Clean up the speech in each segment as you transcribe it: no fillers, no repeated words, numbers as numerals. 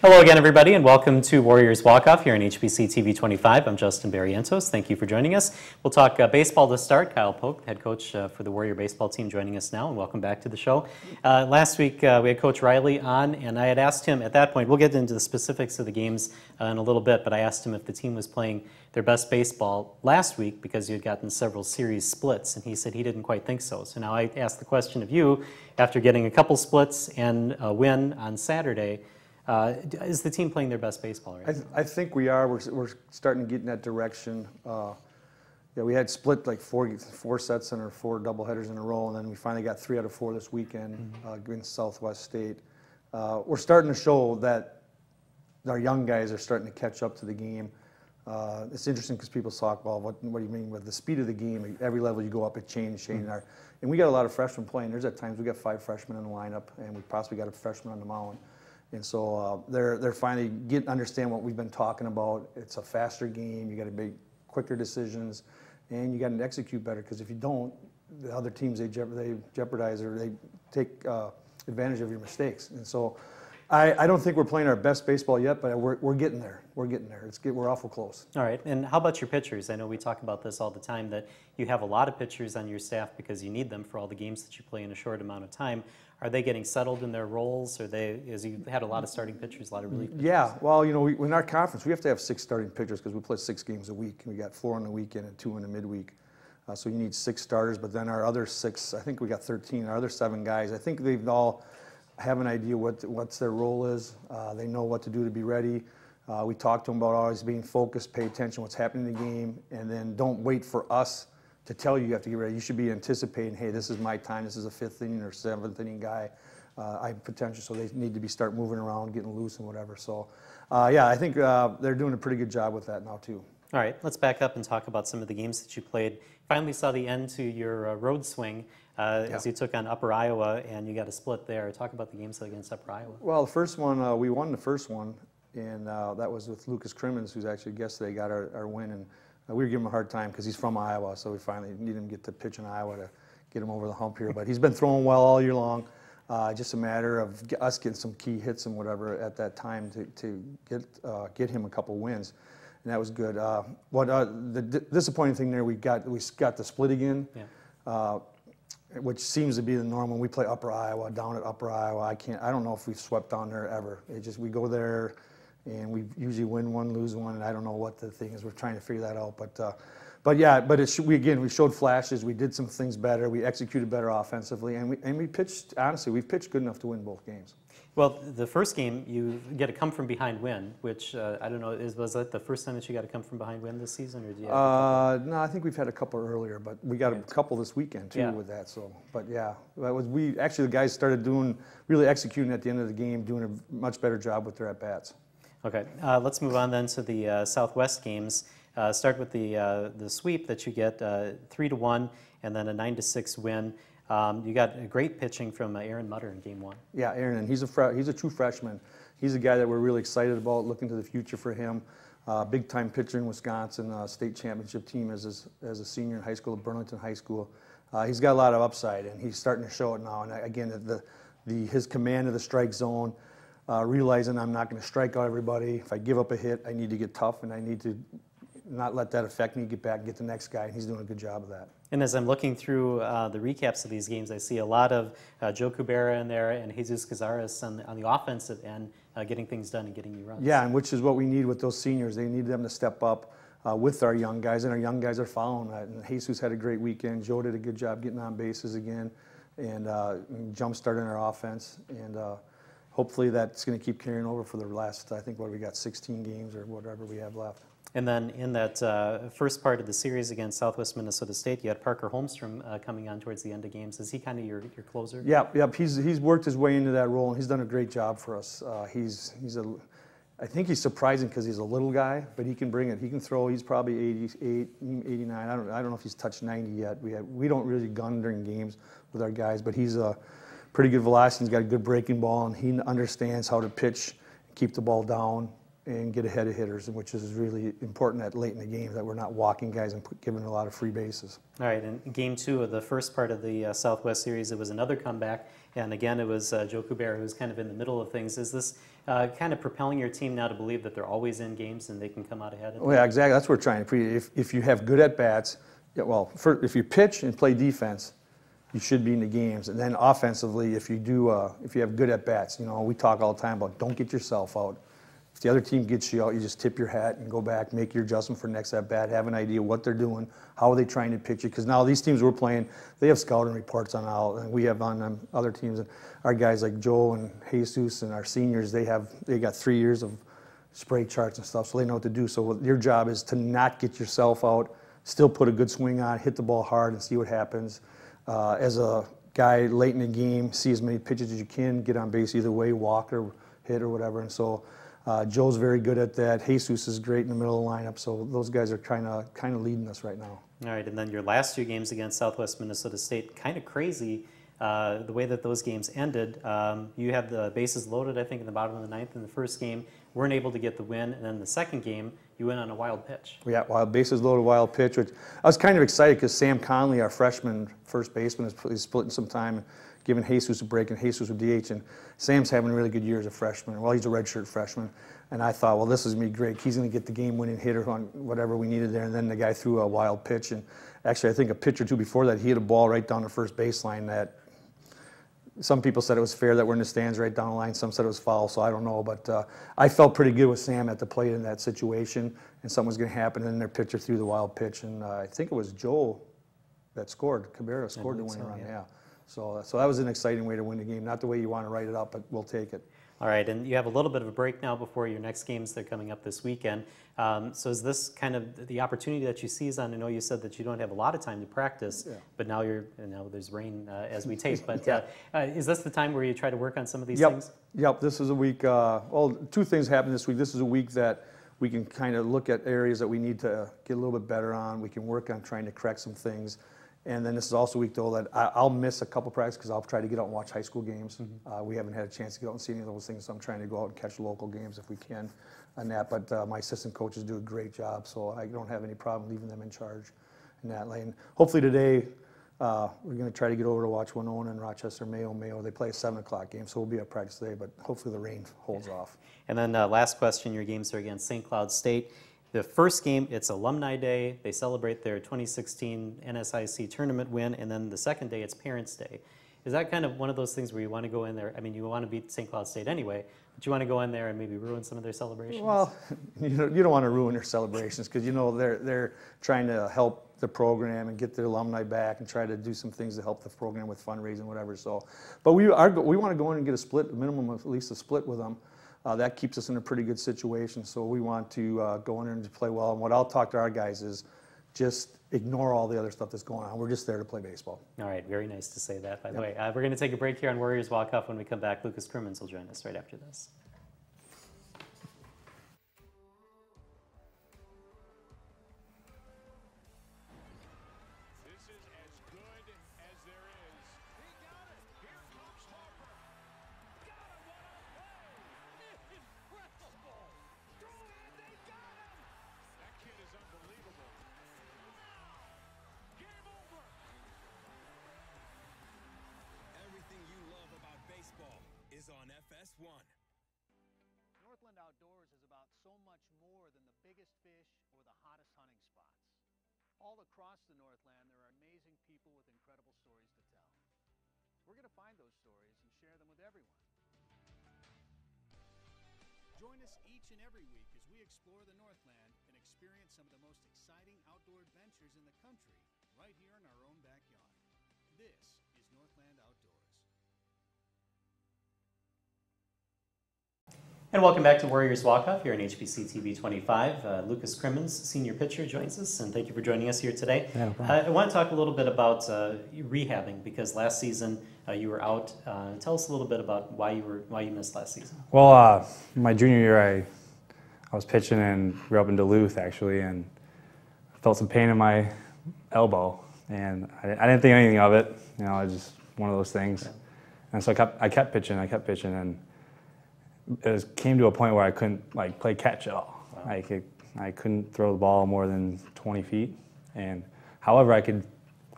Hello again, everybody, and welcome to Warriors Walk-Off here on HBC TV 25. I'm Justin Barrientos. Thank you for joining us. We'll talk baseball to start. Kyle Polk, head coach for the Warrior baseball team, joining us now, and welcome back to the show. Last week, we had Coach Riley on, and I had asked him at that point, we'll get into the specifics of the games in a little bit, but I asked him if the team was playing their best baseball last week because you had gotten several series splits, and he said he didn't quite think so. So now I asked the question of you, after getting a couple splits and a win on Saturday, is the team playing their best baseball right now? I think we are. We're starting to get in that direction. Yeah, we had split like four sets and or four doubleheaders in a row, and then we finally got 3 out of 4 this weekend against Southwest State. We're starting to show that our young guys are starting to catch up to the game. It's interesting because people talk about what do you mean with the speed of the game? Every level you go up, it changes. And we got a lot of freshmen playing. There's at times we got 5 freshmen in the lineup, and we possibly got a freshman on the mound. And so they're finally understand what we've been talking about. It's a faster game. You got to make quicker decisions, and you got to execute better. Because if you don't, the other teams they jeopardize or they take advantage of your mistakes. And so I don't think we're playing our best baseball yet, but we're getting there. We're getting there. We're awful close. All right. And how about your pitchers? I know we talk about this all the time, that you have a lot of pitchers on your staff because you need them for all the games that you play in a short amount of time. Are they getting settled in their roles? As you had a lot of starting pitchers, a lot of relief pitchers? Yeah. Well, you know, in our conference, we have to have 6 starting pitchers because we play 6 games a week. We got 4 on the weekend and 2 in the midweek. So you need 6 starters. But then our other 6, I think we got 13. Our other 7 guys, I think they've all have an idea what their role is. They know what to do to be ready. We talk to them about always being focused, pay attention what's happening in the game, and then don't wait for us to tell you have to get ready. You should be anticipating, hey, this is my time. This is a 5th inning or 7th inning guy. I have potential, so they need to start moving around, getting loose and whatever. So, yeah, I think they're doing a pretty good job with that now too. All right, let's back up and talk about some of the games that you played. Finally saw the end to your road swing as you took on Upper Iowa, and you got a split there. Talk about the games against Upper Iowa. Well, the first one, we won the first one, and that was with Lucas Crimmins, who's actually a guest today, got our win. And we were giving him a hard time because he's from Iowa, so we finally needed him to get to pitch in Iowa to get him over the hump here. But he's been throwing well all year long. Just a matter of us getting some key hits and whatever at that time to get him a couple wins. And that was good. The disappointing thing there, we got the split again, which seems to be the norm when we play Upper Iowa, down at Upper Iowa. I don't know if we've swept down there ever. We go there, and we usually win one, lose one, and I don't know what the thing is. We're trying to figure that out. But yeah, we showed flashes. We did some things better. We executed better offensively, and we pitched. Honestly, we've pitched good enough to win both games. Well, the first game, you get a come-from-behind win, which, I don't know, was that the first time that you got a come-from-behind win this season? Or do you have no, I think we've had a couple earlier, but we got a couple this weekend, too, with that. So, but yeah, the guys started really executing at the end of the game, doing a much better job with their at-bats. Okay, let's move on then to the Southwest games. Start with the sweep that you get 3-1, and then a 9-6 win. You got great pitching from Aaron Mutter in Game 1. Yeah, Aaron, and he's a true freshman. He's a guy that we're really excited about, looking to the future for him. Big-time pitcher in Wisconsin, state championship team as a senior in high school at Burlington High School. He's got a lot of upside, and he's starting to show it now. And again, his command of the strike zone, realizing I'm not going to strike out everybody. If I give up a hit, I need to get tough, and I need to not let that affect me, get back and get the next guy, and he's doing a good job of that. And as I'm looking through the recaps of these games, I see a lot of Joe Kubera in there and Jesus Cazares on the offensive end, getting things done and getting you runs. Yeah, and which is what we need with those seniors. They need them to step up with our young guys, and our young guys are following that. And Jesus had a great weekend. Joe did a good job getting on bases again and jump-starting our offense. And hopefully that's going to keep carrying over for the last, I think, we got 16 games or whatever we have left. And then in that first part of the series against Southwest Minnesota State, you had Parker Holmstrom coming on towards the end of games. Is he kind of your closer? Yep. He's worked his way into that role, and he's done a great job for us. I think he's surprising because he's a little guy, but he can bring it. He can throw. He's probably 88, 89. I don't know if he's touched 90 yet. We don't really gun during games with our guys, but he's a pretty good velocity. He's got a good breaking ball, and he understands how to pitch, keep the ball down, and get ahead of hitters, which is really important at late in the game, that we're not walking guys and giving a lot of free bases. All right, in Game 2 of the first part of the Southwest Series, it was another comeback, And again, it was Joe Kubera who's kind of in the middle of things. Is this kind of propelling your team now to believe that they're always in games and they can come out ahead? Well, yeah, exactly. That's what we're trying to. If you have good at-bats, yeah, well, if you pitch and play defense, you should be in the games. And then offensively, if you have good at-bats, we talk all the time about don't get yourself out. If the other team gets you out, you just tip your hat and go back, make your adjustment for next at-bat, have an idea what they're doing, how are they trying to pitch you. Because now these teams we're playing, they have scouting reports on all, and we have on other teams. And our guys like Joe and Jesus and our seniors, they got 3 years of spray charts and stuff, so they know what to do. So your job is to not get yourself out, still put a good swing on, hit the ball hard and see what happens. As a guy late in the game, see as many pitches as you can, get on base either way, walk or hit or whatever. And so Joe's very good at that. Jesus is great in the middle of the lineup. So those guys are kind of leading us right now. All right, and then your last 2 games against Southwest Minnesota State, kind of crazy. The way that those games ended, you had the bases loaded, I think, in the bottom of the 9th in the first game, weren't able to get the win, and then the second game, you went on a wild pitch. Yeah, bases loaded, wild pitch. Which I was kind of excited because Sam Conley, our freshman first baseman, is splitting some time, giving Jesus a break, and Jesus with DH. And Sam's having a really good year as a freshman. Well, he's a redshirt freshman. And I thought, well, this is going to be great. He's going to get the game-winning hitter on whatever we needed there. And then the guy threw a wild pitch. And actually, I think a pitch or two before that, he hit a ball right down the first baseline that some people said it was fair that we're in the stands right down the line. Some said it was foul, so I don't know. But I felt pretty good with Sam at the plate in that situation, and something was going to happen. And then their pitcher threw the wild pitch, and I think it was Joe that scored. Cabrera scored the winning run, yeah. So that was an exciting way to win the game. Not the way you want to write it up, but we'll take it. All right, and you have a little bit of a break now before your next games that are coming up this weekend. So is this kind of the opportunity that you seize on? I know you said that you don't have a lot of time to practice, but now there's rain as we tape. But is this the time where you try to work on some of these things? Yep, this is a week. Well, 2 things happened this week. This is a week that we can kind of look at areas that we need to get a little bit better on. We can work on trying to correct some things. And then this is also a week, though, that I'll miss a couple practices because I'll try to get out and watch high school games. We haven't had a chance to get out and see any of those things, so I'm trying to go out and catch local games if we can on that. But my assistant coaches do a great job, so I don't have any problem leaving them in charge in that lane. Hopefully today we're going to try to get over to watch Winona and Rochester Mayo. They play a 7 o'clock game, so we'll be at practice today, but hopefully the rain holds off. And then last question, your games are against St. Cloud State. The first game, it's Alumni Day. They celebrate their 2016 NSIC tournament win. And then the second day, it's Parents' Day. Is that kind of one of those things where you want to go in there? I mean, you want to beat St. Cloud State anyway, but you want to go in there and maybe ruin some of their celebrations? Well, you don't want to ruin their celebrations because, they're trying to help the program and get their alumni back and try to do some things to help the program with fundraising, whatever. So, but we want to go in and get a split, a minimum of at least a split with them. That keeps us in a pretty good situation, so we want to go in there and play well. And what I'll talk to our guys is just ignore all the other stuff that's going on. We're just there to play baseball. All right, very nice to say that, by the way. We're going to take a break here on Warriors Walk Off. When we come back, Lucas Crimmins will join us right after this. On FS1. Northland Outdoors is about so much more than the biggest fish or the hottest hunting spots. All across the Northland, there are amazing people with incredible stories to tell. We're going to find those stories and share them with everyone. Join us each and every week as we explore the Northland and experience some of the most exciting outdoor adventures in the country right here in our own backyard. This is Northland Outdoors. And welcome back to Warriors Walk Off here on HBC TV 25. Lucas Crimmins, senior pitcher, joins us, and thank you for joining us here today. Yeah, no problem. I want to talk a little bit about rehabbing because last season you were out. Tell us a little bit about why you missed last season. Well, my junior year, I was pitching and grew up in Duluth actually, and felt some pain in my elbow, and I didn't think anything of it. It's just one of those things. Okay. And so I kept pitching, and it came to a point where I couldn't play catch at all. Wow. I couldn't throw the ball more than 20 feet, and however I could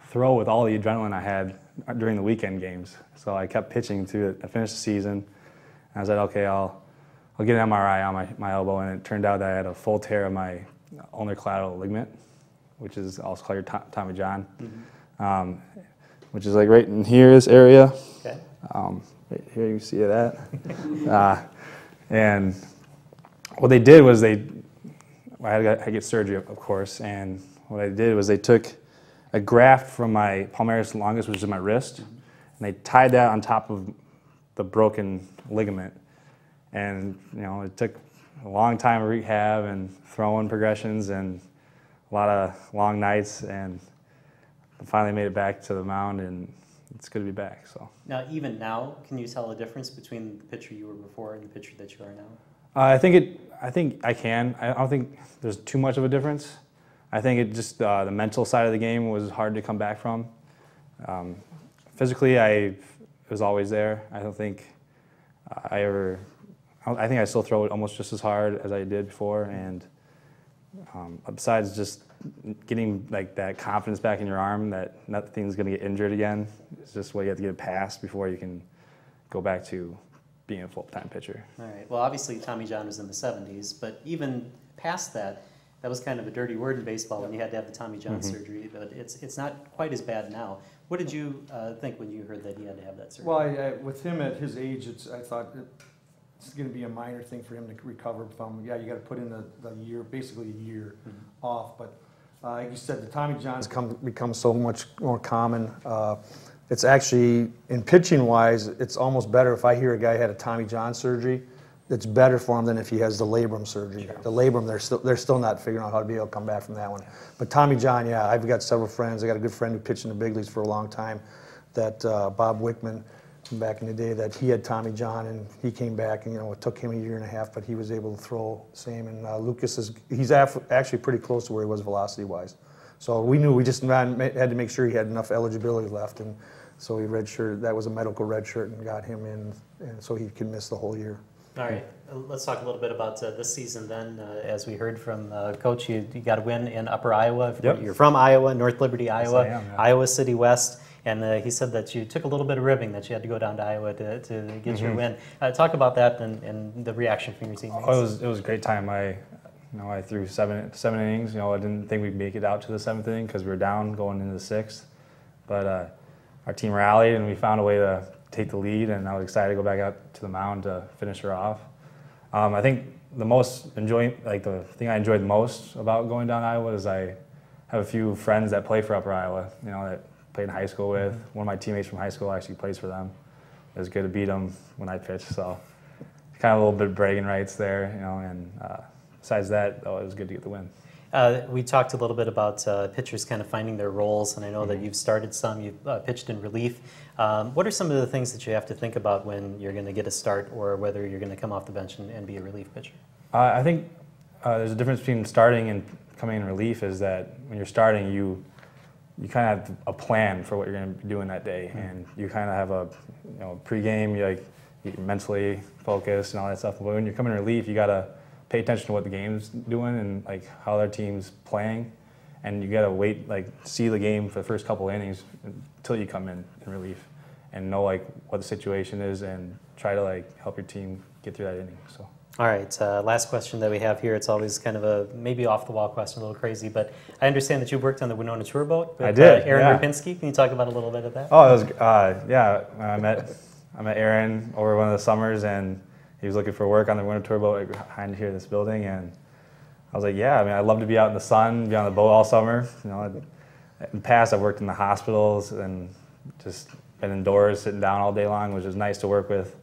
throw with all the adrenaline I had during the weekend games. So I kept pitching through it. I finished the season, and I said, okay, I'll get an MRI on my elbow, and it turned out that I had a full tear of my ulnar collateral ligament, which is also called your Tommy John, which is like right in here, this area. Okay. Right here you see that. And what they did was I had to get surgery, of course, and what I did was they took a graft from my palmaris longus, which is my wrist, and they tied that on top of the broken ligament. And it took a long time of rehab and throwing progressions and a lot of long nights, and I finally made it back to the mound, and it's good to be back. So Now, even now, can you tell a difference between the pitcher you were before and the pitcher that you are now? I think I can. I don't think there's too much of a difference. I think it just the mental side of the game was hard to come back from. Physically, it was always there. I don't think I think I still throw it almost just as hard as I did before. And besides just getting like that confidence back in your arm that nothing's going to get injured again, it's just what you have to get past before you can go back to being a full-time pitcher. All right. Well, obviously, Tommy John was in the 70s, but even past that, that was kind of a dirty word in baseball when you had to have the Tommy John surgery, but it's not quite as bad now. What did you think when you heard that he had to have that surgery? Well, with him at his age, I thought it's going to be a minor thing for him to recover from. Yeah, you got to put in the year, basically a year off. But like you said, the Tommy John's become so much more common. It's actually, in pitching wise, it's almost better if I hear a guy had a Tommy John surgery. It's better for him than if he has the labrum surgery. Sure. The labrum, they're still not figuring out how to be able to come back from that one. But Tommy John, yeah, I've got several friends. I got a good friend who pitched in the big leagues for a long time, that Bob Wickman, back in the day, that he had Tommy John, and he came back, and it took him a year and a half, but he was able to throw the same. And Lucas he's actually pretty close to where he was velocity-wise. So we knew we just had to make sure he had enough eligibility left, and so we redshirted. That was a medical redshirt, and got him in, and so he can miss the whole year. All right, let's talk a little bit about this season then. As we heard from Coach, you got a win in Upper Iowa. Yep. You're from Iowa, North Liberty, Iowa, Yes, I am, yeah. Iowa City West. And he said that you took a little bit of ribbing, that you had to go down to Iowa to get your win. Talk about that and the reaction from your teammates. Oh, it was a great time. I threw seven innings. I didn't think we'd make it out to the 7th inning because we were down going into the 6th. But our team rallied, and we found a way to take the lead, and I was excited to go back out to the mound to finish her off. I think the thing I enjoyed most about going down to Iowa is I have a few friends that play for Upper Iowa, that played in high school with. One of my teammates from high school actually plays for them. It was good to beat them when I pitched, so kind of a little bit of bragging rights there, and besides that, it was good to get the win. We talked a little bit about pitchers kind of finding their roles, and I know that you've started some, you've pitched in relief. What are some of the things that you have to think about when you're going to get a start, or whether you're going to come off the bench and be a relief pitcher? I think there's a difference between starting and coming in relief, is that when you're starting, you kind of have a plan for what you're going to be doing that day, and you kind of have a pregame, you're mentally focused and all that stuff. But when you're coming in relief, you got to pay attention to what the game's doing and how their team's playing, and you got to wait, see the game for the first couple innings until you come in relief, and know what the situation is, and try to help your team get through that inning. So. All right, last question that we have here. It's always kind of a maybe off-the-wall question, a little crazy, but I understand that you worked on the Winona tour boat with I did, Aaron yeah. Rapinski. Can you talk about a little bit of that? Oh, it was yeah. I met Aaron over one of the summers, and he was looking for work on the Winona tour boat behind here in this building, and I was like, yeah. I'd love to be out in the sun, be on the boat all summer. In the past, I've worked in the hospitals and just been indoors, sitting down all day long, which was nice to work with.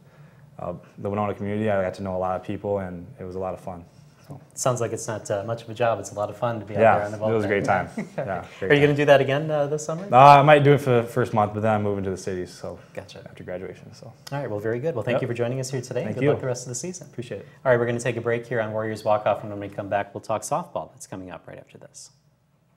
The Winona community, I got to know a lot of people, and it was a lot of fun. So. It sounds like it's not much of a job. It's a lot of fun to be out there on the boat. Yeah, it was a great time. Yeah, Are you going to do that again this summer? I might do it for the first month, but then I'm moving to the cities, so Gotcha. after graduation. So. All right, well, very good. Well, thank you for joining us here today. Thank Good you. luck the rest of the season. Appreciate it. All right, we're going to take a break here on Warriors Walk Off, and when we come back, we'll talk softball. That's coming up right after this.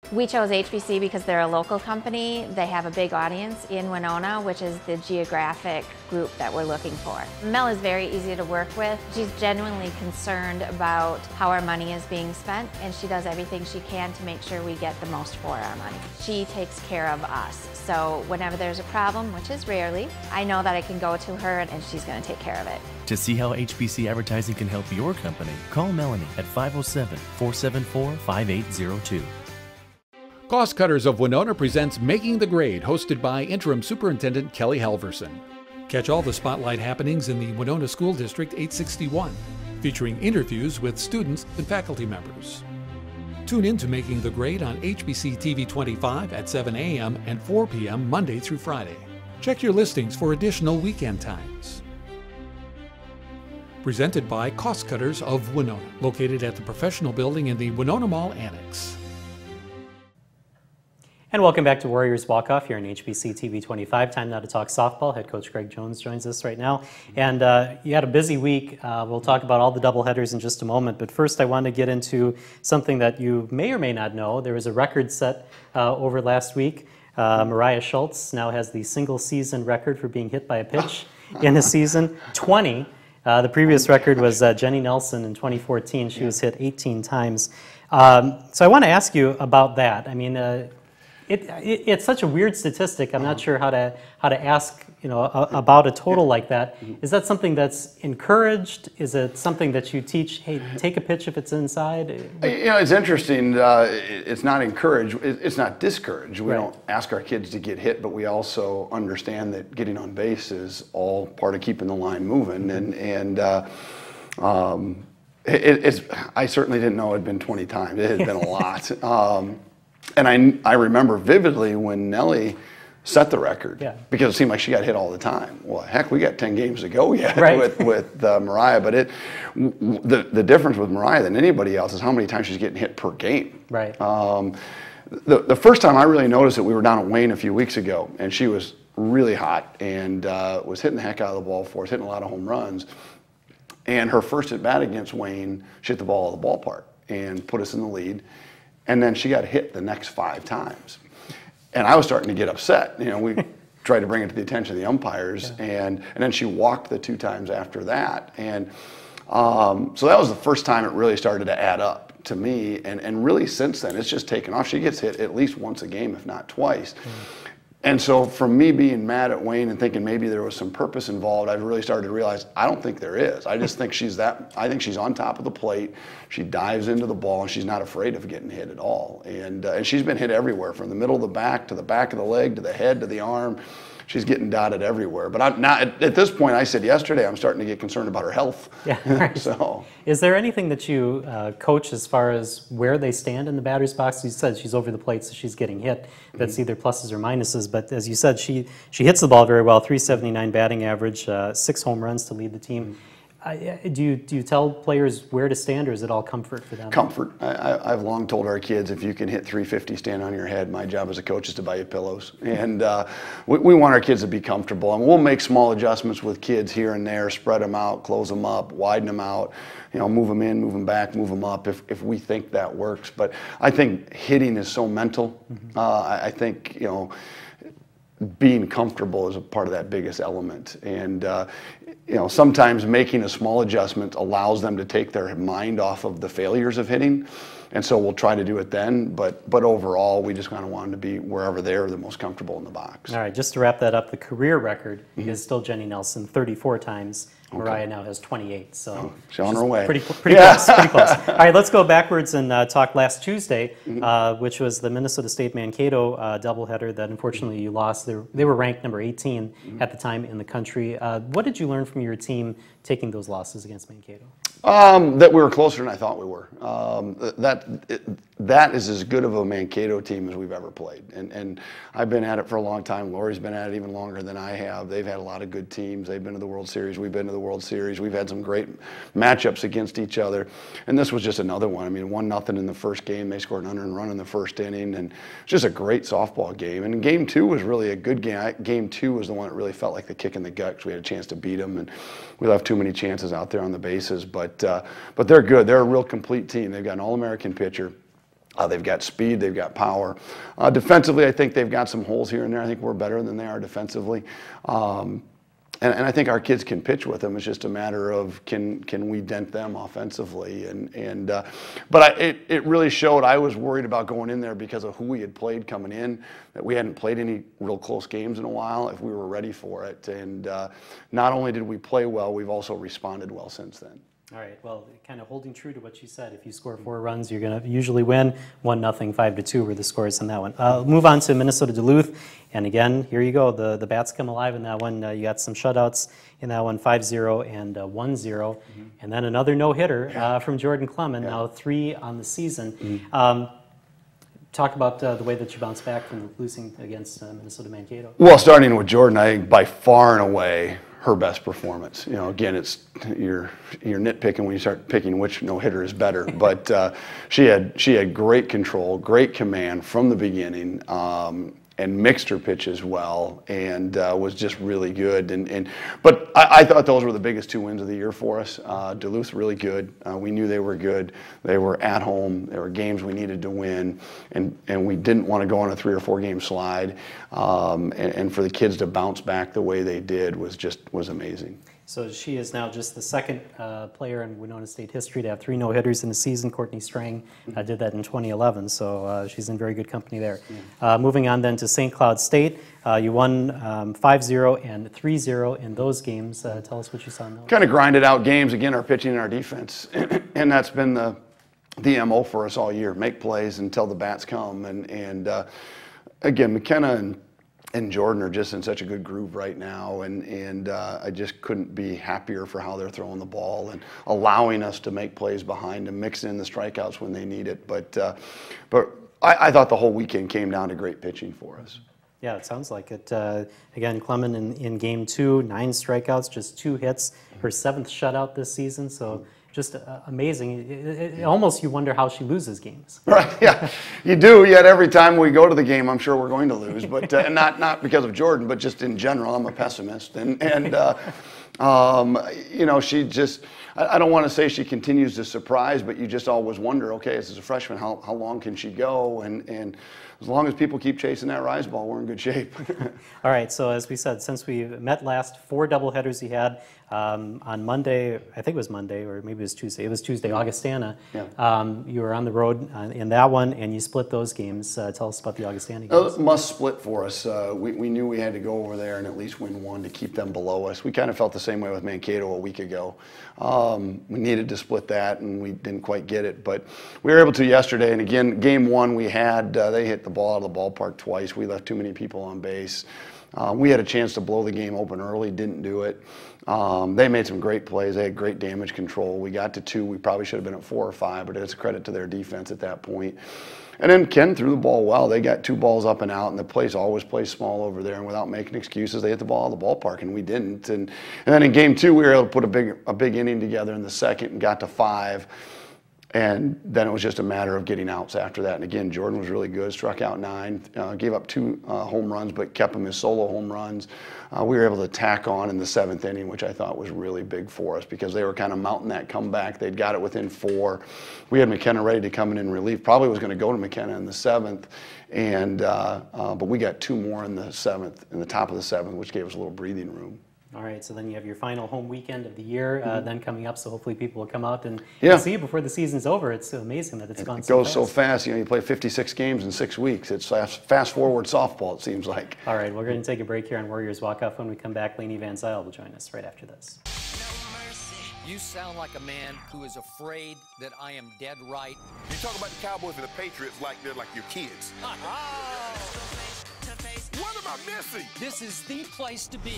We chose HBC because they're a local company. They have a big audience in Winona, which is the geographic group that we're looking for. Mel is very easy to work with. She's genuinely concerned about how our money is being spent, and she does everything she can to make sure we get the most for our money. She takes care of us. So whenever there's a problem, which is rarely, I know that I can go to her and she's going to take care of it. To see how HBC advertising can help your company, call Melanie at 507-474-5802. Cost Cutters of Winona presents Making the Grade, hosted by Interim Superintendent Kelly Halverson. Catch all the spotlight happenings in the Winona School District 861, featuring interviews with students and faculty members. Tune in to Making the Grade on HBC TV 25 at 7 a.m. and 4 p.m. Monday through Friday. Check your listings for additional weekend times. Presented by Cost Cutters of Winona, located at the Professional Building in the Winona Mall Annex. And welcome back to Warriors Walk-Off here on HBC TV 25. Time now to talk softball. Head coach Greg Jones joins us right now. And you had a busy week. We'll talk about all the doubleheaders in just a moment. But first I want to get into something that you may or may not know. There was a record set over last week. Mariah Schultz now has the single season record for being hit by a pitch in a season, 20. The previous record was Jenny Nelson in 2014. She was hit 18 times. So I want to ask you about that. I mean, it's such a weird statistic. I'm not sure how to ask, about a total like that. Is that something that's encouraged? Is it something that you teach? Hey, take a pitch if it's inside. It's interesting. It's not encouraged. It's not discouraged. We don't ask our kids to get hit, but we also understand that getting on base is all part of keeping the line moving. I certainly didn't know it had been 20 times. It had been a lot. And I remember vividly when Nellie set the record, because it seemed like she got hit all the time. Well, heck, we got 10 games to go yet with Mariah. But the difference with Mariah than anybody else is how many times she's getting hit per game. Right. The first time I really noticed it, we were down at Wayne a few weeks ago, and she was really hot and was hitting the heck out of the ball for us, hitting a lot of home runs. And her first at bat against Wayne, she hit the ball out of the ballpark and put us in the lead. And then she got hit the next 5 times. And I was starting to get upset. We tried to bring it to the attention of the umpires. And then she walked the 2 times after that. And so that was the first time it really started to add up to me. And really since then, it's just taken off. She gets hit at least once a game, if not twice. And so from me being mad at Wayne and thinking maybe there was some purpose involved, I've really started to realize I don't think there is. I just think I think she's on top of the plate. She dives into the ball and she's not afraid of getting hit at all. And she's been hit everywhere, from the middle of the back to the back of the leg to the head to the arm. She's getting dotted everywhere. But I'm not, at this point, I said yesterday, I'm starting to get concerned about her health. Yeah, right. So, is there anything that you coach as far as where they stand in the batter's box? You said she's over the plate, so she's getting hit. That's either pluses or minuses. But as you said, she hits the ball very well, 379 batting average, 6 home runs to lead the team. Do you tell players where to stand, or is it all comfort for them? Comfort. I've long told our kids, if you can hit 350 stand on your head, my job as a coach is to buy you pillows. And we want our kids to be comfortable. And we'll make small adjustments with kids here and there, spread them out, close them up, widen them out, move them in, move them back, move them up if we think that works. But I think hitting is so mental. I think, being comfortable is a part of that biggest element. And sometimes making a small adjustment allows them to take their mind off of the failures of hitting. And so we'll try to do it then, but overall, we just kind of want them to be wherever they're the most comfortable in the box. All right, just to wrap that up, the career record is still Jenny Nelson, 34 times. Mariah now has 28, so she's on her way. Pretty close, pretty close. All right, let's go backwards and talk last Tuesday, which was the Minnesota State Mankato doubleheader that unfortunately you lost. They were ranked number 18 at the time in the country. What did you learn from your team taking those losses against Mankato? That we were closer than I thought we were. That is as good of a Mankato team as we've ever played. And I've been at it for a long time. Lori's been at it even longer than I have. They've had a lot of good teams. They've been to the World Series. We've been to the World Series. We've had some great matchups against each other. And this was just another one. I mean, 1-0 in the first game. They scored an unearned run in the first inning. And just a great softball game. And game 2 was really a good game. Game 2 was the one that really felt like the kick in the gut, because we had a chance to beat them. And we left too many chances out there on the bases. But they're good. They're a real complete team. They've got an All-American pitcher. They've got speed, they've got power. Defensively, I think they've got some holes here and there. I think we're better than they are defensively. And I think our kids can pitch with them. It's just a matter of can we dent them offensively. But it really showed. I was worried about going in there because of who we had played coming in, that we hadn't played any real close games in a while, if we were ready for it. And not only did we play well, we've also responded well since then. All right, well, kind of holding true to what you said, if you score 4 runs, you're going to usually win. 1-0, 5-2 were the scores in that one. Move on to Minnesota Duluth, and again, here you go. The bats come alive in that one. You got some shutouts in that one, 5-0 and 1-0, and then another no-hitter from Jordan Clement, now 3 on the season. Talk about the way that you bounced back from losing against Minnesota Mankato. Well, starting with Jordan, I think by far and away her best performance. You know, again, it's you're nitpicking when you start picking which no-hitter is better. But she had great control, great command from the beginning, and mixed her pitches well, and was just really good. But I thought those were the biggest 2 wins of the year for us. Duluth really good. We knew they were good. They were at home. There were games we needed to win, and we didn't want to go on a 3 or 4 game slide. And for the kids to bounce back the way they did was amazing. So she is now just the second player in Winona State history to have 3 no-hitters in a season. Courtney Strang did that in 2011, so she's in very good company there. Moving on then to St. Cloud State, you won 5-0 and 3-0 in those games. Tell us what you saw in those. Kind of grinded out games, again, our pitching and our defense, and that's been the MO for us all year. Make plays until the bats come, and again, McKenna and Jordan are just in such a good groove right now, and I just couldn't be happier for how they're throwing the ball and allowing us to make plays behind them, mixing in the strikeouts when they need it. But I thought the whole weekend came down to great pitching for us. Yeah, it sounds like it. Again, Clement in game 2, 9 strikeouts, just 2 hits, her 7th shutout this season. So just amazing. Almost you wonder how she loses games. Right, yeah, you do. Yet every time we go to the game, I'm sure we're going to lose. But and not because of Jordan, but just in general. I'm a pessimist, and you know, she just. I don't want to say she continues to surprise, but you just always wonder, okay, as a freshman, how long can she go? And as long as people keep chasing that rise ball, we're in good shape. All right, so as we said, since we met last, 4 doubleheaders you had on Monday, I think it was Monday, or maybe it was Tuesday. It was Tuesday, Augustana. Yeah. You were on the road in that one, and you split those games. Tell us about the Augustana games. Must split for us. We knew we had to go over there and at least win 1 to keep them below us. We kind of felt the same way with Mankato a week ago. We needed to split that, and we didn't quite get it, but we were able to yesterday. And again, game 1 we had, they hit the ball out of the ballpark twice. We left too many people on base. We had a chance to blow the game open early, didn't do it. They made some great plays. They had great damage control. We got to 2. We probably should have been at 4 or 5, but it's a credit to their defense at that point. And then Ken threw the ball well. They got 2 balls up and out, and the place always plays small over there. And without making excuses, they hit the ball out of the ballpark, and we didn't. And then in game 2, we were able to put a big inning together in the second and got to 5. And then it was just a matter of getting outs after that. And again, Jordan was really good, struck out 9, gave up 2 home runs, but kept them as solo home runs. We were able to tack on in the 7th inning, which I thought was really big for us because they were kind of mounting that comeback. They'd got it within 4. We had McKenna ready to come in relief. Probably was going to go to McKenna in the 7th, and but we got 2 more in the 7th, in the top of the 7th, which gave us a little breathing room. All right, so then you have your final home weekend of the year then coming up, so hopefully people will come out and see you before the season's over. It's amazing that it's gone so fast. It goes so fast. You know, you play 56 games in 6 weeks. It's fast-forward softball, it seems like. All right, we're going to take a break here on Warriors Walk Off. When we come back, Lainey Van Zyl will join us right after this. You sound like a man who is afraid that I am dead right. You talk about the Cowboys and the Patriots like they're like your kids. What am I missing? This is the place to be.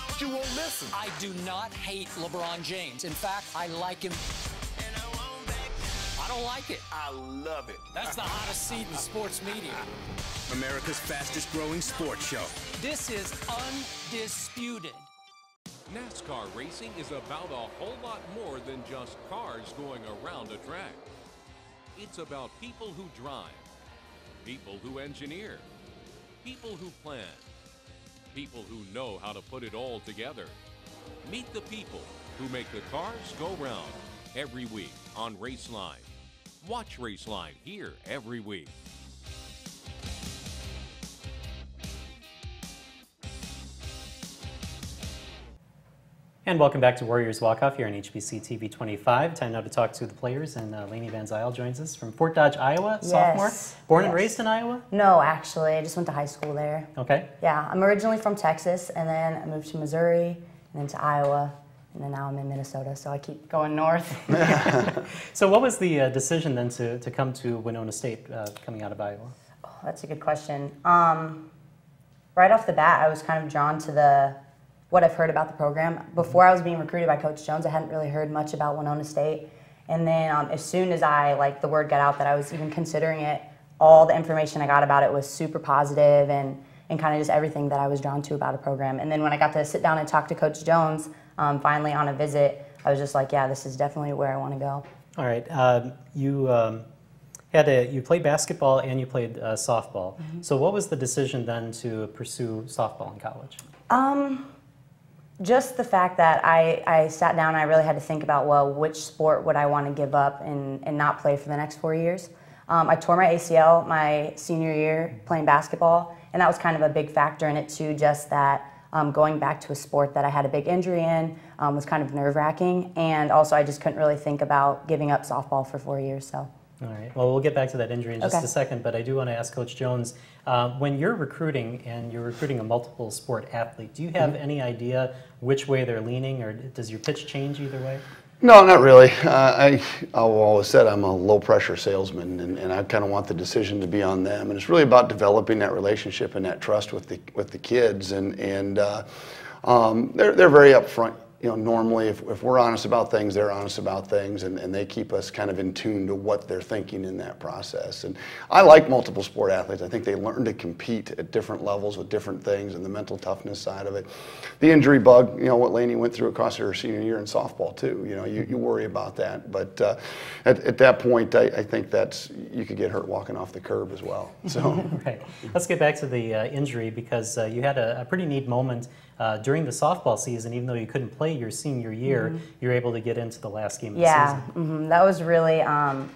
But you won't listen. I do not hate LeBron James. In fact, I like him. I don't like it. I love it. That's the hottest seat in sports media. America's fastest growing sports show. This is undisputed. NASCAR racing is about a whole lot more than just cars going around a track. It's about people who drive, people who engineer, people who plan, people who know how to put it all together. Meet the people who make the cars go round every week on Raceline. Watch Raceline here every week. And welcome back to Warriors Walk-Off here on HBC TV 25. Time now to talk to the players, and Lainey Van Zyl joins us from Fort Dodge, Iowa, sophomore. Born and raised in Iowa? No, actually, I just went to high school there. Okay. Yeah, I'm originally from Texas, and then I moved to Missouri, and then to Iowa, and then now I'm in Minnesota, so I keep going north. So what was the decision then to come to Winona State coming out of Iowa? Oh, that's a good question. Right off the bat, I was kind of drawn to what I've heard about the program. Before I was being recruited by Coach Jones, I hadn't really heard much about Winona State. And then as soon as the word got out that I was even considering it, all the information I got about it was super positive and kind of just everything that I was drawn to about a program. And then when I got to sit down and talk to Coach Jones, finally on a visit, I was just like, yeah, this is definitely where I want to go. All right. You played basketball and you played softball. Mm-hmm. So what was the decision then to pursue softball in college? Just the fact that I sat down and I really had to think about, well, which sport would I want to give up and not play for the next 4 years. I tore my ACL my senior year playing basketball, and that was kind of a big factor in it too, just that going back to a sport that I had a big injury in was kind of nerve-wracking, and also I just couldn't really think about giving up softball for 4 years. So. All right. Well, we'll get back to that injury in just a second, but I do want to ask Coach Jones, when you're recruiting and you're recruiting a multiple sport athlete, do you have any idea which way they're leaning, or does your pitch change either way? No, not really. I've always said I'm a low-pressure salesman, and I kind of want the decision to be on them. And it's really about developing that relationship and that trust with the kids. And they're very upfront. You know, normally if we're honest about things, they're honest about things, and they keep us kind of in tune to what they're thinking in that process. And I like multiple sport athletes. I think they learn to compete at different levels with different things, and the mental toughness side of it. The injury bug, you know, what Lainey went through across her senior year in softball too. You know, you worry about that. But at that point, I think you could get hurt walking off the curb as well. So. Right. Let's get back to the injury, because you had a pretty neat moment during the softball season. Even though you couldn't play your senior year, you were able to get into the last game of the season. Yeah, that was really,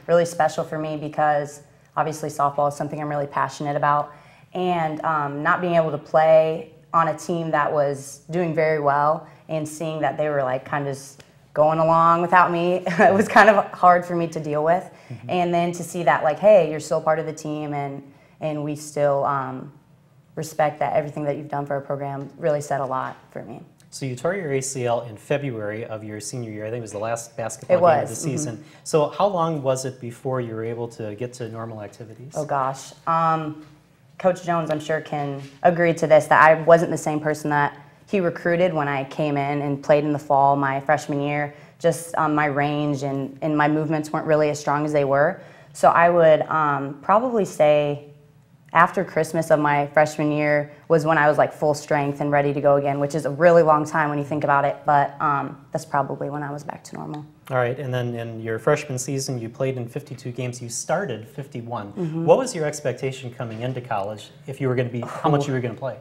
really special for me, because obviously softball is something I'm really passionate about. And not being able to play on a team that was doing very well and seeing that they were like kind of just going along without me, it was kind of hard for me to deal with. And then to see that, like, hey, you're still part of the team, and we still respect that everything that you've done for our program, really said a lot for me. So you tore your ACL in February of your senior year. I think it was the last basketball game of the season. So how long was it before you were able to get to normal activities? Oh gosh. Coach Jones, I'm sure, can agree to this, that I wasn't the same person that he recruited when I came in and played in the fall my freshman year. Just my range and my movements weren't really as strong as they were. So I would probably say after Christmas of my freshman year was when I was like full strength and ready to go again, which is a really long time when you think about it, but that's probably when I was back to normal. All right, and then in your freshman season, you played in 52 games. You started 51. What was your expectation coming into college if you were going to be, how much you were going to play?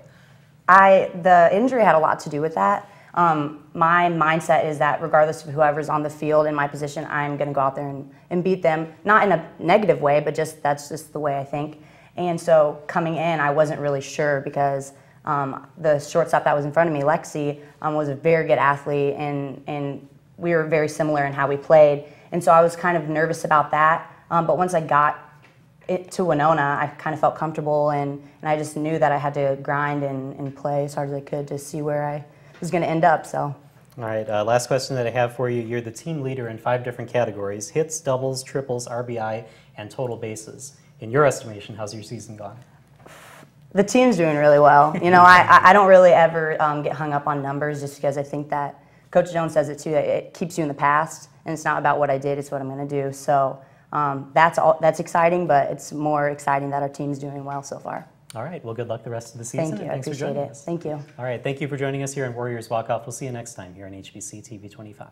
The injury had a lot to do with that. My mindset is that regardless of whoever's on the field in my position, I'm going to go out there and beat them, not in a negative way, but that's just the way I think. And so coming in, I wasn't really sure, because the shortstop that was in front of me, Lexi, was a very good athlete, and we were very similar in how we played. And so I was kind of nervous about that. But once I got to Winona, I kind of felt comfortable, and I just knew that I had to grind and play as hard as I could to see where I was going to end up. So. All right, last question that I have for you. You're the team leader in 5 different categories: hits, doubles, triples, RBI, and total bases. In your estimation, how's your season gone? The team's doing really well. You know, I don't really ever get hung up on numbers, just because I think that Coach Jones says it too, that it keeps you in the past, and it's not about what I did, it's what I'm going to do. So that's exciting, but it's more exciting that our team's doing well so far. All right, well, good luck the rest of the season. Thank you, I thanks for appreciate joining it. us. Thank you. All right, thank you for joining us here on Warriors Walk Off. We'll see you next time here on HBC TV 25.